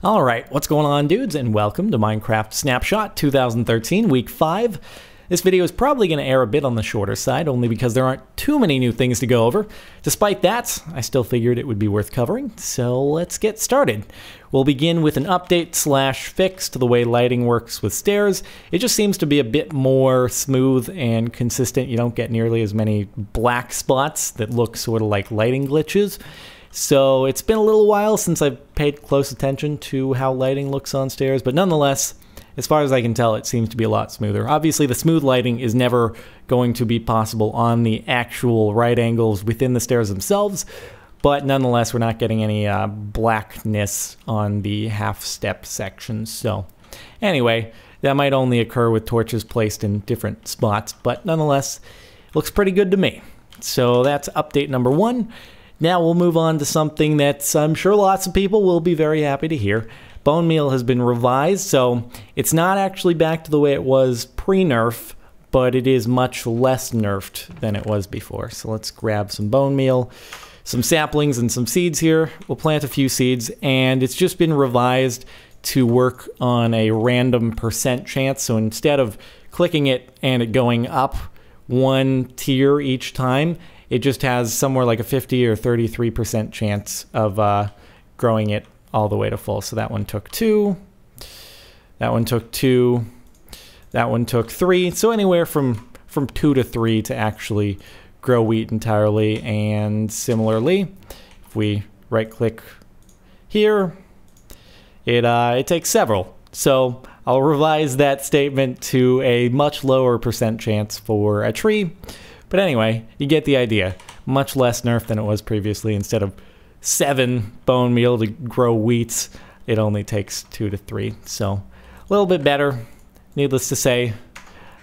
Alright, what's going on, dudes, and welcome to Minecraft Snapshot 2013, Week 5. This video is probably going to air a bit on the shorter side, only because there aren't too many new things to go over. Despite that, I still figured it would be worth covering, so let's get started. We'll begin with an update/fix to the way lighting works with stairs. It just seems to be a bit more smooth and consistent. You don't get nearly as many black spots that look sort of like lighting glitches. So it's been a little while since I've paid close attention to how lighting looks on stairs, but nonetheless, as far as I can tell, it seems to be a lot smoother. Obviously, the smooth lighting is never going to be possible on the actual right angles within the stairs themselves, but nonetheless, we're not getting any blackness on the half-step sections. So anyway, that might only occur with torches placed in different spots, but nonetheless, it looks pretty good to me. So that's update number 1. Now we'll move on to something that I'm sure lots of people will be very happy to hear. Bone meal has been revised, so it's not actually back to the way it was pre-nerf, but it is much less nerfed than it was before. So let's grab some bone meal, some saplings, and some seeds here. We'll plant a few seeds, and it's just been revised to work on a random % chance. So instead of clicking it and it going up one tier each time, it just has somewhere like a 50 or 33% chance of growing it all the way to full. So that one took 2, that one took 2, that one took 3. So anywhere from 2 to 3 to actually grow wheat entirely. And similarly, if we right-click here, it takes several. So I'll revise that statement to a much lower % chance for a tree. But anyway, you get the idea. Much less nerf than it was previously. Instead of 7 bone meal to grow wheats, it only takes 2 to 3. So a little bit better. Needless to say,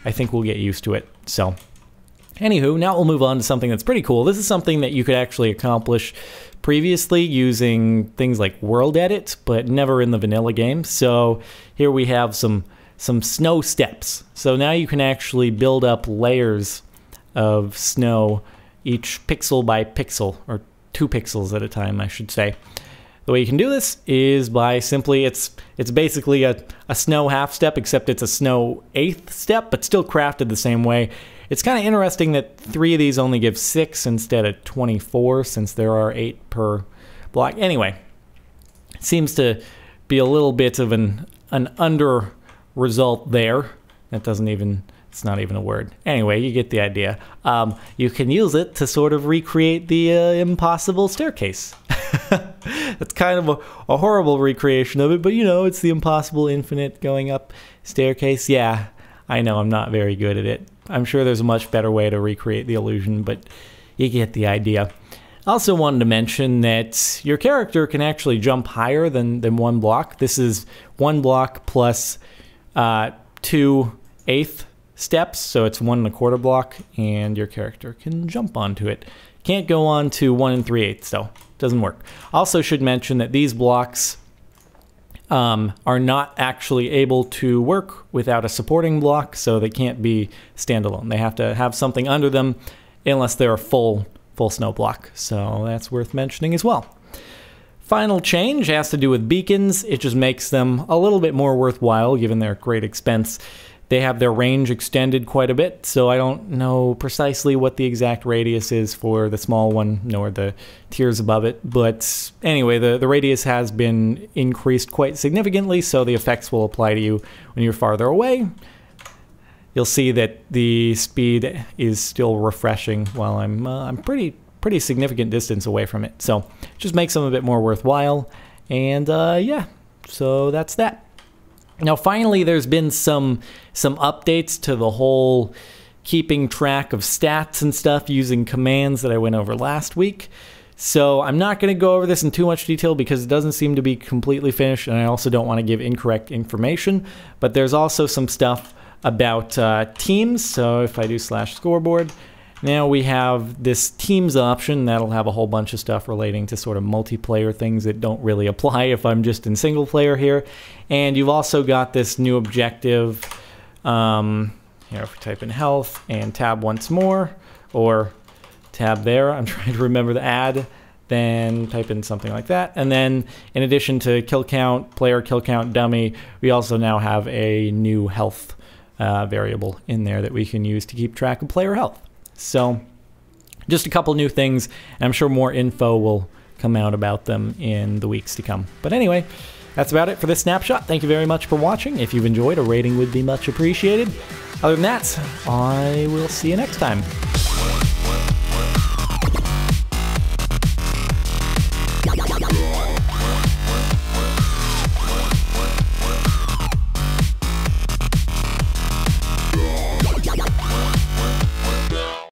I think we'll get used to it. So anywho, now we'll move on to something that's pretty cool. This is something that you could actually accomplish previously using things like World Edit, but never in the vanilla game. So here we have some snow steps. So now you can actually build up layers of snow, each pixel by pixel, or 2 pixels at a time, I should say. The way you can do this is by simply, it's basically a snow half step, except it's a snow 8th step, but still crafted the same way. It's kind of interesting that 3 of these only give 6 instead of 24, since there are 8 per block. Anyway, it seems to be a little bit of an under result there. That doesn't even... It's not even a word. Anyway, you get the idea. You can use it to sort of recreate the impossible staircase. That's kind of a horrible recreation of it, but you know, it's the impossible infinite going up staircase. Yeah, I know I'm not very good at it. I'm sure there's a much better way to recreate the illusion, but you get the idea. I also wanted to mention that your character can actually jump higher than 1 block. This is 1 block plus 2 eighth steps, so it's 1 1/4 block, and your character can jump onto it. Can't go on to 1 3/8 though. Doesn't work. Also should mention that these blocks are not actually able to work without a supporting block, so they can't be standalone. They have to have something under them unless they're a full snow block. So that's worth mentioning as well. Final change has to do with beacons. It just makes them a little bit more worthwhile given their great expense. They have their range extended quite a bit, so I don't know precisely what the exact radius is for the small one, nor the tiers above it. But anyway, the radius has been increased quite significantly, so the effects will apply to you when you're farther away. You'll see that the speed is still refreshing while I'm pretty significant distance away from it. So it just makes them a bit more worthwhile. And yeah, so that's that. Now finally, there's been some updates to the whole keeping track of stats and stuff using commands that I went over last week. So I'm not going to go over this in too much detail because it doesn't seem to be completely finished, and I also don't want to give incorrect information. But there's also some stuff about teams. So if I do /scoreboard, now we have this teams option that'll have a whole bunch of stuff relating to sort of multiplayer things that don't really apply if I'm just in single player here. And you've also got this new objective. Here, if we type in health and tab once more, or tab there, I'm trying to remember the add then type in something like that. And then in addition to kill count, player kill count dummy, we also now have a new health variable in there that we can use to keep track of player health. So just a couple new things, and I'm sure more info will come out about them in the weeks to come. But anyway, that's about it for this snapshot. Thank you very much for watching. If you've enjoyed, a rating would be much appreciated. Other than that, I will see you next time.